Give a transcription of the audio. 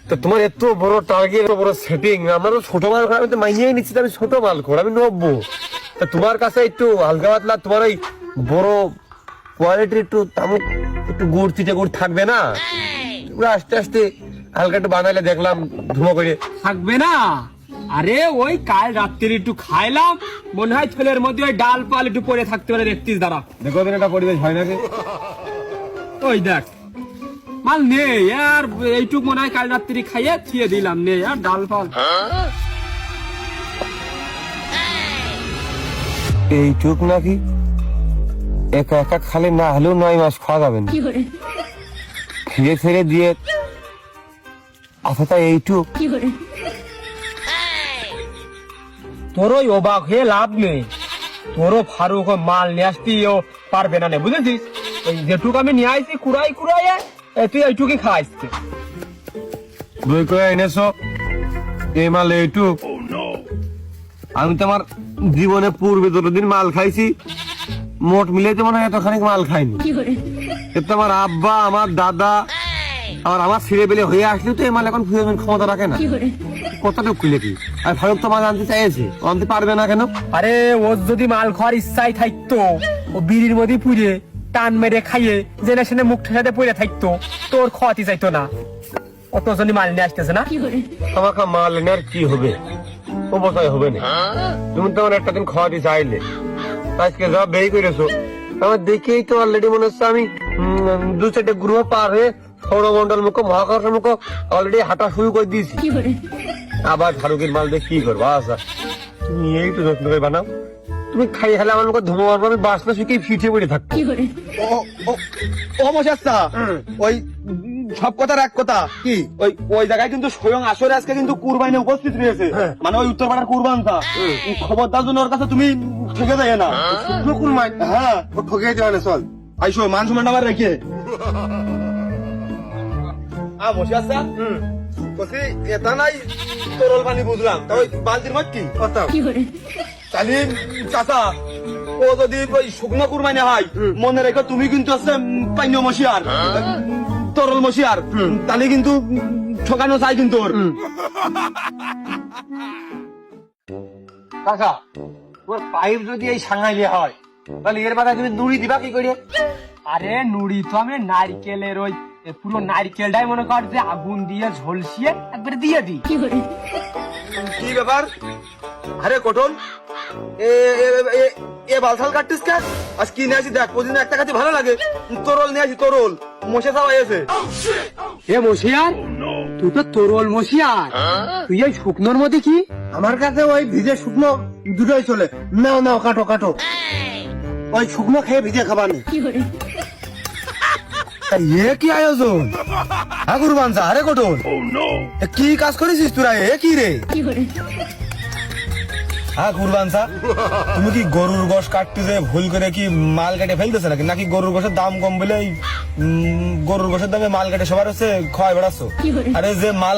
তো তোমার এত বড় টার্গেট, এত বড় সেটিং, আমরা তো ছোট মাল খাই, আমি তো মাইনিয়ে নিচ্ছি, আমি ছোট মাল খোর, আমি নব্বো। তা তোমার কাছে একটু হালকা পাতলা, তোমার ওই বড় কোয়ালিটির একটু তামুক একটু গুড় চিটে গুড় থাকবে না? আস্তে আস্তে হালকা একটু বানাইলে দেখলাম ধুমো করে থাকবে না। আরে ওই কাল রাত্রি একটু খাইলাম, মনে হয় ছেলের মধ্যে ওই ডাল পাল একটু পরে থাকতে পারে, দেখতিস দাঁড়া। দেখো দিন এটা পরিবেশ হয় নাকি? ওই দেখ মাল নেই আর, এইটুক মনে হয় কাল রাত্রি খাইয়ে থিয়ে দিলাম, নেই আর ডাল পাল। এইটুক নাকি? একা একা খালে না হলেও 9 মাস খাওয়া যাবে না। ফিরে ফিরে দিয়ে আচ্ছা এইটুক। তোর ওই অবাক হয়ে লাভ নেই, তোরও ফারুক ও মাল নিয়ে আসতেও পারবে না, বুঝেছিস? ওই যেটুক আমি নিয়ে আসছি কুড়াই কুড়াই, তুই এইটুকুই খাইস। দই করে এনেছো এই মাল এইটুক? আমি তো আমার জীবনে পূর্বে যতদিন মাল খাইছি মোট মিলাইতে মনে হয় এতখানি মাল খাইনি। এতে আমার আব্বা, আমার দাদা আর আমার ছেলে পেলে হয়ে আসলে তো এই মাল এখন ক্ষমতা রাখে না। কতটুকু খুলে কি? আর ফারুক তো মাল আনতে চাইছে, ও আনতে পারবে না কেন? আরে ওর যদি মাল খাওয়ার ইচ্ছাই থাকতো, ও বিড়ির মধ্যে পুড়ে টান মেরে খাইয়ে জেনে শুনে মুখ ঠেসাতে পড়ে থাকতো, তোর খাওয়াতে চাইতো না। অত জনই মাল নিয়ে আসতেছে না। আমাকে মাল এনে আর কি হবে? অবশ্যই হবে না। তুমি তো আমার একটা দিন খাওয়াতে চাইলে, আজকে যা বেই করেছো আমার দেখেই তো অলরেডি মনে হচ্ছে আমি 2-4টে গ্রহ পার হয়ে সৌরমন্ডল মুখ, মহাকর্ষ মুখ অলরেডি হাঁটা শুরু করে দিয়েছি। আবার ফারুকের মাল দিয়ে কি করবো? আচ্ছা তুমি এই তো যত্ন করে বানাও, তুমি খাই খেলে আমার মুখে ধুমো মারবো, আমি বাসনা শুকিয়ে ফিটে পড়ে থাকবো। ও মশাস্তা, ওই সব কথার এক কথা কি, ওই ওই জায়গায় কিন্তু স্বয়ং আসরে আজকে কিন্তু কুরবানি উপস্থিত রয়েছে, মানে ওই উত্তরপাড়ার কুরবানটা। খবরদার জন্য ওর কাছে তুমি ঠকে যায় না। কুরবানি? হ্যাঁ, ও ঠকে যাবে না। চল আইসো, মান সম্মান আবার রেখে মশাস্তা। বলছি এটা নাই তরল পানি বুঝলাম, তা ওই বালতির মত কি কথা চালি চাচা, ও যদি ওই শুকনো কুরবানি হয় মনে রেখো তুমি কিন্তু আছে পাইনীয় মশিয়ার, তরল মশিয়ার, তাহলে কিন্তু ঠকানো চাই কিন্তু ওর। কাকা তোমার পাইপ যদি এই সাঙ্গাইলে হয় তাহলে এর মাথায় তুমি নুড়ি দিবা কি করে? আরে নুড়ি তো আমি নারকেলের ওই পুরো নারকেলটাই মনে কর যে আগুন দিয়ে ঝলসিয়ে একবারে দিয়ে দিই। কি ব্যাপার? আরে কটন, এ বালসাল কাটতিস কে? আজ কি নিয়ে আসি দেখ, প্রতিদিন একটা কাছে ভালো লাগে। তরল নিয়ে আসি, তরল মশা সবাই আছে। এ মশিয়ার, তুই তো তরল মশিয়ার, তুই এই শুকনোর মধ্যে কি? আমার কাছে ওই ভিজে শুকনো দুটোই চলে। নাও নাও, কাটো কাটো, ওই শুকনো খেয়ে ভিজে খাবার নেই। এ কি আয়োজন? আগুর বাঞ্চা, আরে কটন কি কাজ করেছিস তোরা? এ কি রে? হ্যাঁ কুরবানসা, তুমি কি গরুর গোশ কাটতে যে ভুল করে কি মাল কেটে ফেলতেছে নাকি গরুর গোশের দাম কম বলে গরুর গোশের দামে মাল কেটে সবার হচ্ছে খাওয়াই বেড়াচ্ছ? আরে যে মাল